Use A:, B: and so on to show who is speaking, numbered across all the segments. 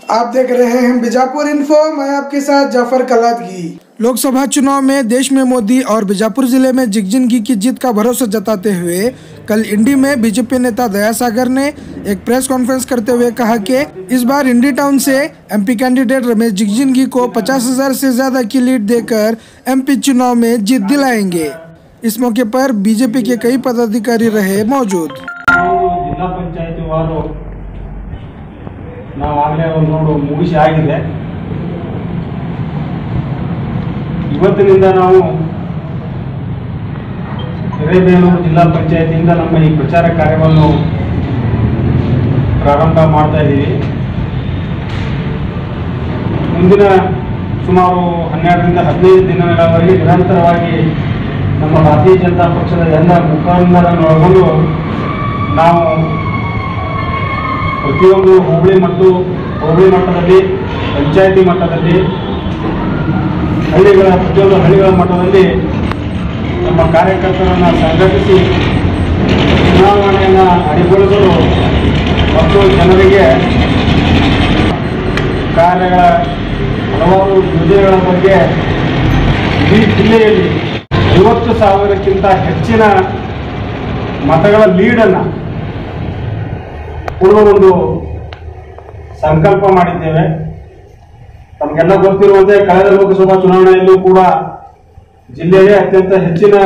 A: आप देख रहे हैं बीजापुर इन्फो। मैं आपके साथ जाफर कलादगी। लोकसभा चुनाव में देश में मोदी और बीजापुर जिले में जिगजिनगी की जीत का भरोसा जताते हुए कल इंडी में बीजेपी नेता दया सागर ने एक प्रेस कॉन्फ्रेंस करते हुए कहा कि इस बार इंडी टाउन से एमपी कैंडिडेट रमेश जिगजिनगी को 50,000 से ज्यादा की लीड देकर एमपी चुनाव में जीत दिलाएंगे। इस मौके पर बीजेपी के कई पदाधिकारी रहे मौजूद।
B: जिला पंचायती वार्ड ನಾವಾಗಲೇ ಒಂದು ನೋಡು ಮುಗಿಸಿ ಆಗಿದೆ। ಇವತ್ತಿನಿಂದ ನಾವು ಹಿರೇಬೇಲೂರು ಜಿಲ್ಲಾ ಪಂಚಾಯತಿಯಿಂದ ನಮ್ಮ ಈ ಪ್ರಚಾರ ಕಾರ್ಯವನ್ನು ಪ್ರಾರಂಭ ಮಾಡ್ತಾ ಇದ್ದೀವಿ। ಮುಂದಿನ ಸುಮಾರು 12ರಿಂದ 15 ದಿನಗಳವರೆಗೆ ನಿರಂತರವಾಗಿ ನಮ್ಮ ಭಾರತೀಯ ಜನತಾ ಪಕ್ಷದ ಎಲ್ಲ ಮುಖಂಡರನ್ನು ಒಳಗೊಂಡು ನಾವು ಪ್ರತಿಯೊಂದು ಹೋಬಳಿ ಮಟ್ಟದಲ್ಲಿ ಪಂಚಾಯತಿ ಮಟ್ಟದಲ್ಲಿ ಪ್ರತಿಯೊಂದು ಹಳ್ಳಿಗಳ ಮಟ್ಟದಲ್ಲಿ ನಮ್ಮ ಕಾರ್ಯಕರ್ತರನ್ನು ಸಂಘಟಿಸಿ ಚುನಾವಣೆಯನ್ನು ಅಡಿಗೊಳಿಸಲು ಮತ್ತು ಜನರಿಗೆ ಕಾರ್ಯಗಳ ಹಲವಾರು ಯೋಜನೆಗಳ ಬಗ್ಗೆ ಈ ಜಿಲ್ಲೆಯಲ್ಲಿ 50,000ಕ್ಕಿಂತ ಹೆಚ್ಚಿನ ಮತಗಳ ಲೀಡನ್ನು ಕೊಡುವ ಒಂದು ಸಂಕಲ್ಪ ಮಾಡಿದ್ದೇವೆ। ತಮಗೆಲ್ಲ ಗೊತ್ತಿರುವಂತೆ ಕಳೆದ ಲೋಕಸಭಾ ಚುನಾವಣೆಯಲ್ಲೂ ಕೂಡ ಜಿಲ್ಲೆಯ ಅತ್ಯಂತ ಹೆಚ್ಚಿನ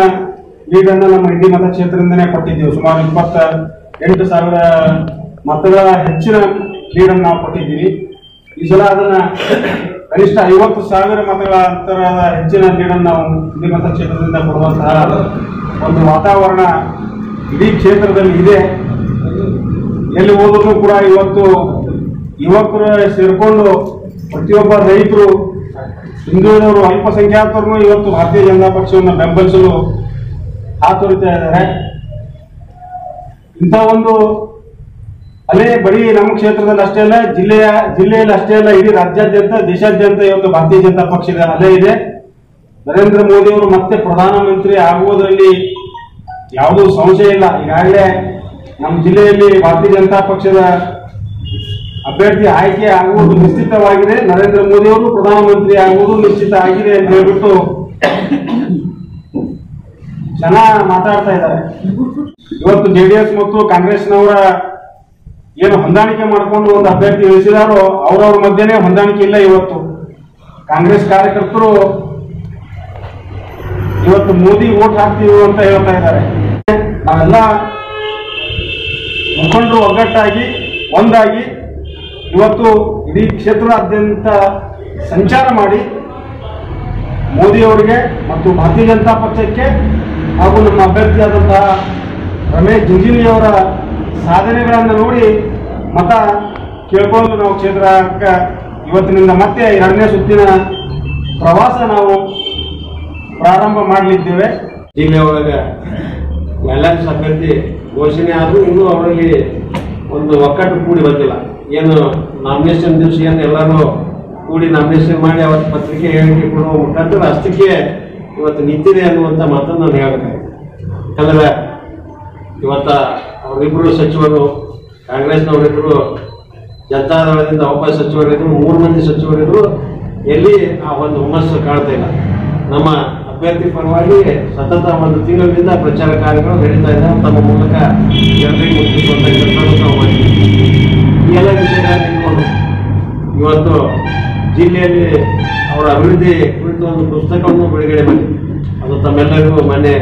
B: ಲೀಡನ್ನು ನಮ್ಮ ಇಂಡಿ ಮತಕ್ಷೇತ್ರದಿಂದನೇ ಕೊಟ್ಟಿದ್ದೇವೆ। ಸುಮಾರು 28,000 ಮತಗಳ ಹೆಚ್ಚಿನ ಲೀಡನ್ನು ನಾವು ಕೊಟ್ಟಿದ್ದೀವಿ। ಈ ಸಲ ಅದನ್ನ ಕನಿಷ್ಠ 50,000 ಮತಗಳ ಅಂತರದ ಹೆಚ್ಚಿನ ಲೀಡನ್ನು ನಾವು ಇಂಡಿ ಮತಕ್ಷೇತ್ರದಿಂದ ಕೊಡುವಂತಹ ಒಂದು ವಾತಾವರಣ ಇಡೀ ಕ್ಷೇತ್ರದಲ್ಲಿ ಇದೆ। ಎಲ್ಲಿ ಹೋದರೂ ಕೂಡ ಇವತ್ತು ಯುವಕರು ಸೇರಿಕೊಂಡು ಪ್ರತಿಯೊಬ್ಬ ರೈತರು, ಹಿಂದುಳಿದವರು, ಅಲ್ಪಸಂಖ್ಯಾತರನ್ನು ಇವತ್ತು ಭಾರತೀಯ ಜನತಾ ಪಕ್ಷವನ್ನು ಬೆಂಬಲಿಸಲು ಹಾತೊರಿತಾ ಇದ್ದಾರೆ। ಇಂಥ ಒಂದು ಅಲೆ ಬರೀ ನಮ್ಮ ಕ್ಷೇತ್ರದಲ್ಲಿ ಅಷ್ಟೇ ಅಲ್ಲ, ಜಿಲ್ಲೆಯಲ್ಲಿ ಅಷ್ಟೇ ಅಲ್ಲ, ಇಡೀ ರಾಜ್ಯಾದ್ಯಂತ ದೇಶಾದ್ಯಂತ ಇವತ್ತು ಭಾರತೀಯ ಜನತಾ ಪಕ್ಷದ ಅಲೆ ಇದೆ। ನರೇಂದ್ರ ಮೋದಿ ಅವರು ಮತ್ತೆ ಪ್ರಧಾನಮಂತ್ರಿ ಆಗುವುದರಲ್ಲಿ ಯಾವುದೂ ಸಂಶಯ ಇಲ್ಲ। ಈಗಾಗಲೇ ನಮ್ಮ ಜಿಲ್ಲೆಯಲ್ಲಿ ಭಾರತೀಯ ಜನತಾ ಪಕ್ಷದ ಅಭ್ಯರ್ಥಿ ಆಯ್ಕೆ ಆಗುವುದು ನಿಶ್ಚಿತವಾಗಿದೆ। ನರೇಂದ್ರ ಮೋದಿ ಅವರು ಪ್ರಧಾನಮಂತ್ರಿ ಆಗುವುದು ನಿಶ್ಚಿತ ಆಗಿದೆ ಅಂತ ಹೇಳ್ಬಿಟ್ಟು ಜನ ಮಾತಾಡ್ತಾ ಇದ್ದಾರೆ। ಇವತ್ತು ಜೆಡಿಎಸ್ ಮತ್ತು ಕಾಂಗ್ರೆಸ್ನವರ ಏನು ಹೊಂದಾಣಿಕೆ ಮಾಡಿಕೊಂಡು ಒಂದು ಅಭ್ಯರ್ಥಿ ಇಳಿಸಿದಾರೋ ಅವರವ್ರ ಮಧ್ಯೆನೇ ಹೊಂದಾಣಿಕೆ ಇಲ್ಲ। ಇವತ್ತು ಕಾಂಗ್ರೆಸ್ ಕಾರ್ಯಕರ್ತರು ಇವತ್ತು ಮೋದಿ ವೋಟ್ ಹಾಕ್ತೀವಿ ಅಂತ ಹೇಳ್ತಾ ಇದ್ದಾರೆ। ನಾವೆಲ್ಲ ಮುಖಂಡರು ಒಗ್ಗಟ್ಟಾಗಿ ಒಂದಾಗಿ ಇವತ್ತು ಇಡೀ ಕ್ಷೇತ್ರಾದ್ಯಂತ ಸಂಚಾರ ಮಾಡಿ ಮೋದಿ ಅವರಿಗೆ ಮತ್ತು ಭಾರತೀಯ ಜನತಾ ಪಕ್ಷಕ್ಕೆ ಹಾಗೂ ನಮ್ಮ ಅಭ್ಯರ್ಥಿಯಾದಂತಹ ರಮೇಶ್ ಜಿಗಜಿಣಗಿ ಅವರ ಸಾಧನೆಗಳನ್ನು ನೋಡಿ ಮತ ಕೇಳ್ಕೊಂಡು ನಾವು ಕ್ಷೇತ್ರಕ್ಕೆ ಇವತ್ತಿನಿಂದ ಮತ್ತೆ 2ನೇ ಸುತ್ತಿನ ಪ್ರವಾಸ ನಾವು ಪ್ರಾರಂಭ ಮಾಡಲಿದ್ದೇವೆ।
C: ಜಿಲ್ಲೆ ಒಳಗೆ ಎಲ್ಲರೂ ಅಭ್ಯರ್ಥಿ ಘೋಷಣೆ ಆದರೂ ಇನ್ನೂ ಅವರಲ್ಲಿ ಒಂದು ಒಕ್ಕಟ್ಟು ಕೂಡಿ ಬಂದಿಲ್ಲ। ಏನು ನಾಮಿನೇಷನ್ ದಿವಸ ಏನು ಎಲ್ಲರೂ ಕೂಡಿ ನಾಮಿನೇಷನ್ ಮಾಡಿ ಅವತ್ತು ಪತ್ರಿಕೆ ಹೇಳಿಕೆ ಕೊಡುವ ಮುಖಾಂತರ ಅಷ್ಟಕ್ಕೆ ಇವತ್ತು ನಿಂತಿದೆ ಅನ್ನುವಂಥ ಮಾತನ್ನು ನಾನು ಹೇಳಬೇಕಾಗಿದೆ। ಯಾಕಂದರೆ ಇವತ್ತು ಅವರಿಬ್ಬರು ಸಚಿವರು, ಕಾಂಗ್ರೆಸ್ನವರಿಬ್ಬರು ಜನತಾದಳದಿಂದ ಒಬ್ಬ ಸಚಿವರಿದ್ರು, 3 ಮಂದಿ ಸಚಿವರಿದ್ರು, ಎಲ್ಲಿ ಆ ಒಂದು ಹುಮ್ಮಸ್ಸು ಕಾಣ್ತಾ ಇಲ್ಲ। ನಮ್ಮ ಅಭ್ಯರ್ಥಿ ಪರವಾಗಿ ಸತತ 1 ತಿಂಗಳಿಂದ ಪ್ರಚಾರ ಕಾರ್ಯಗಳು ನಡೀತಾ ಇದ್ದಾವೆ। ತಮ್ಮ ಮೂಲಕ ಜನರಿಗೆ ಮುಟ್ಟಿಸುವಂಥ ಕೆಲಸವನ್ನು ನಾವು ಮಾಡಿದ್ದೀವಿ। ಈ ಎಲ್ಲ ವಿಷಯಗಳನ್ನು ಇಟ್ಕೊಂಡು ಇವತ್ತು ಜಿಲ್ಲೆಯಲ್ಲಿ ಅವರ ಅಭಿವೃದ್ಧಿ ಕುರಿತು ಒಂದು ಪುಸ್ತಕವನ್ನು ಬಿಡುಗಡೆ ಮಾಡಿದೆ। ಅದು ತಮ್ಮೆಲ್ಲರಿಗೂ ಮೊನ್ನೆ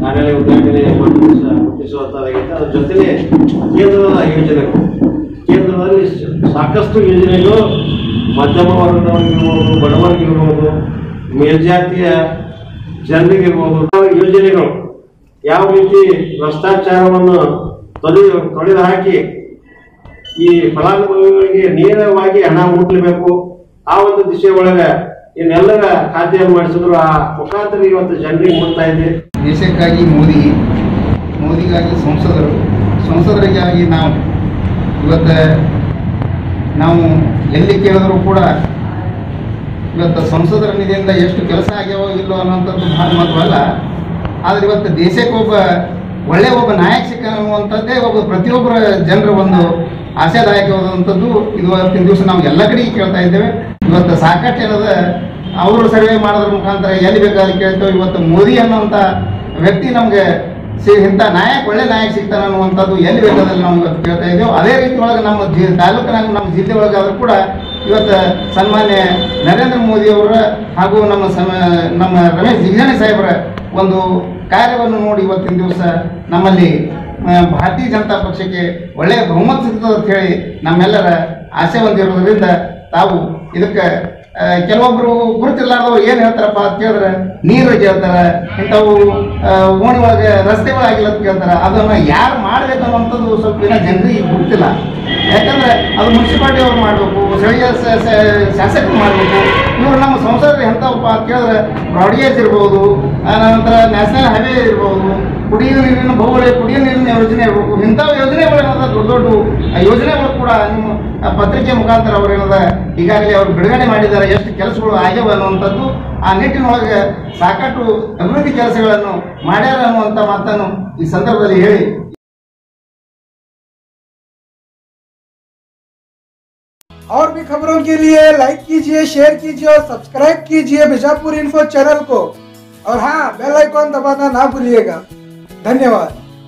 C: ಕಾರ್ಯಾಲಯ ಉದ್ಘಾಟನೆ ಮುಟ್ಟಿಸುವಂಥದ್ದಾಗಿತ್ತು। ಅದ್ರ ಜೊತೆಗೆ ಕೇಂದ್ರದ ಯೋಜನೆಗಳು, ಕೇಂದ್ರದಲ್ಲಿ ಸಾಕಷ್ಟು ಯೋಜನೆಗಳು ಮಧ್ಯಮ ವರ್ಗದವರಿಗಿರ್ಬೋದು, ಬಡವರಿಗಿರ್ಬೋದು, ಮೇಲ್ಜಾತಿಯ ಜನರಿಗಿರ್ಬೋದು, ಯೋಜನೆಗಳು ಯಾವ ರೀತಿ ಭ್ರಷ್ಟಾಚಾರವನ್ನು ತೊಡೆದು ಹಾಕಿ ಈ ಫಲಾನುಭವಿಗಳಿಗೆ ನೇರವಾಗಿ ಹಣ ಮುಟ್ಟಬೇಕು, ಆ ಒಂದು ದಿಶೆ ಒಳಗೆ ಇನ್ನೆಲ್ಲರ ಖಾತೆಯನ್ನು ಮಾಡಿಸಿದ್ರು ಆ ಮುಖಾಂತರ ಇವತ್ತು ಜನರಿಗೆ ಮುಟ್ತಾ ಇದೆ।
D: ದೇಶಕ್ಕಾಗಿ ಮೋದಿಗಾಗಿ ಸಂಸದರಿಗಾಗಿ ನಾವು ಎಲ್ಲಿ ಕೇಳಿದ್ರು ಕೂಡ ಇವತ್ತು ಸಂಸದರ ನಿಧಿಯಿಂದ ಎಷ್ಟು ಕೆಲಸ ಆಗ್ಯಾವೋ ಇಲ್ಲೋ ಅನ್ನೋಂಥದ್ದು ಭಾಳ ಮಹತ್ವಲ್ಲ। ಆದರೆ ಇವತ್ತು ದೇಶಕ್ಕೆ ಒಬ್ಬ ನಾಯಕ ಸಿಕ್ಕ ಅನ್ನುವಂಥದ್ದೇ ಪ್ರತಿಯೊಬ್ಬರ ಜನರ ಒಂದು ಆಶಾದಾಯಕವಾದಂಥದ್ದು. ಇವತ್ತಿನ ದಿವಸ ನಾವು ಎಲ್ಲ ಕಡೆಗೆ ಕೇಳ್ತಾ ಇದ್ದೇವೆ. ಇವತ್ತು ಸಾಕಷ್ಟು ಏನದ ಅವರು ಸರ್ವೆ ಮಾಡೋದ್ರ ಮುಖಾಂತರ ಎಲ್ಲಿ ಬೇಕಾದ್ರೆ ಕೇಳ್ತೇವೆ. ಇವತ್ತು ಮೋದಿ ಅನ್ನುವಂಥ ವ್ಯಕ್ತಿ ನಮಗೆ ಇಂಥ ನಾಯಕ ಒಳ್ಳೆ ನಾಯಕ ಸಿಗ್ತಾನೆ ಅನ್ನುವಂಥದ್ದು ಎಲ್ಲಿ ಬೇಕಾದಲ್ಲಿ ನಾವು ಇವತ್ತು ಕೇಳ್ತಾ ಇದ್ದೇವೆ. ಅದೇ ರೀತಿ ಒಳಗೆ ನಮ್ಮ ತಾಲೂಕಿನಾಗ ನಮ್ಮ ಜಿಲ್ಲೆ ಒಳಗಾದ್ರೂ ಕೂಡ ಇವತ್ತು ಸನ್ಮಾನ್ಯ ನರೇಂದ್ರ ಮೋದಿ ಅವರ ಹಾಗೂ ನಮ್ಮ ರಮೇಶ್ ಜಿಗಜಿಣಗಿ ಸಾಹೇಬರ ಒಂದು ಕಾರ್ಯವನ್ನು ನೋಡಿ ಇವತ್ತಿನ ದಿವಸ ನಮ್ಮಲ್ಲಿ ಭಾರತೀಯ ಜನತಾ ಪಕ್ಷಕ್ಕೆ ಒಳ್ಳೆಯ ಬಹುಮತ ಸಿಗ್ತದೆ ಅಂತ ಹೇಳಿ ನಮ್ಮೆಲ್ಲರ ಆಸೆ ಹೊಂದಿರೋದ್ರಿಂದ ತಾವು ಇದಕ್ಕೆ ಕೆಲವೊಬ್ರು ಗುರುತಿರ್ಲಾರ್ದವ್ರು ಏನು ಹೇಳ್ತಾರಪ್ಪ ಅಂತ ಕೇಳಿದ್ರೆ ನೀರು ಕೇಳ್ತಾರೆ, ಇಂಥವು ಓಣಿ ಒಳಗೆ ರಸ್ತೆಗಳಾಗಿಲ್ಲ ಅಂತ ಕೇಳ್ತಾರೆ. ಅದನ್ನು ಯಾರು ಮಾಡಬೇಕು ಅನ್ನುವಂಥದ್ದು ಸ್ವಲ್ಪ ದಿನ ಜನರಿಗೆ ಗೊತ್ತಿಲ್ಲ. ಯಾಕಂದ್ರೆ ಅದು ಮುನ್ಸಿಪಾಲ್ಟಿ ಅವ್ರು ಮಾಡಬೇಕು, ಸ್ಥಳೀಯ ಶಾಸಕರು ಮಾಡಬೇಕು. ಇವರು ನಮ್ಮ ಸಂಸದರು ಎಂಥವಪ್ಪ ಅಂತ ಕೇಳಿದ್ರೆ ಬ್ರಾಡ್ಗೇಜ್ ಇರ್ಬೋದು, ನಂತರ ನ್ಯಾಷನಲ್ ಹೈವೇ ಇರ್ಬೋದು, ಕುಡಿಯುವ ನೀರಿನ ಕುಡಿಯುವ ನೀರಿನ ಯೋಜನೆ ಇರಬೇಕು. ಇಂಥವು ಯೋಜನೆಗಳು ಏನದ ದೊಡ್ಡ ದೊಡ್ಡ ಯೋಜನೆಗಳು ಕೂಡ ನಿಮ್ಮ ಪತ್ರಿಕೆ ಮುಖಾಂತರ ಅವ್ರು ಏನದ ಈಗಾಗಲೇ ಅವರು ಬಿಡುಗಡೆ ಮಾಡಿದ್ದಾರೆ. ಎಷ್ಟು ಕೆಲಸಗಳು ಆಗ್ಯಾವ ಅನ್ನುವಂಥದ್ದು ಆ ನಿಟ್ಟಿನೊಳಗೆ ಸಾಕಷ್ಟು ಅಭಿವೃದ್ಧಿ ಕೆಲಸಗಳನ್ನು ಮಾಡ್ಯಾರ ಅನ್ನುವಂಥ ಮಾತನ್ನು ಈ ಸಂದರ್ಭದಲ್ಲಿ ಹೇಳಿ
A: और भी खबरों के लिए लाइक कीजिए, शेयर कीजिए और सब्सक्राइब कीजिए बीजापुर इन्फो चैनल को। और हाँ, बेल आइकॉन दबाना ना भूलिएगा। धन्यवाद।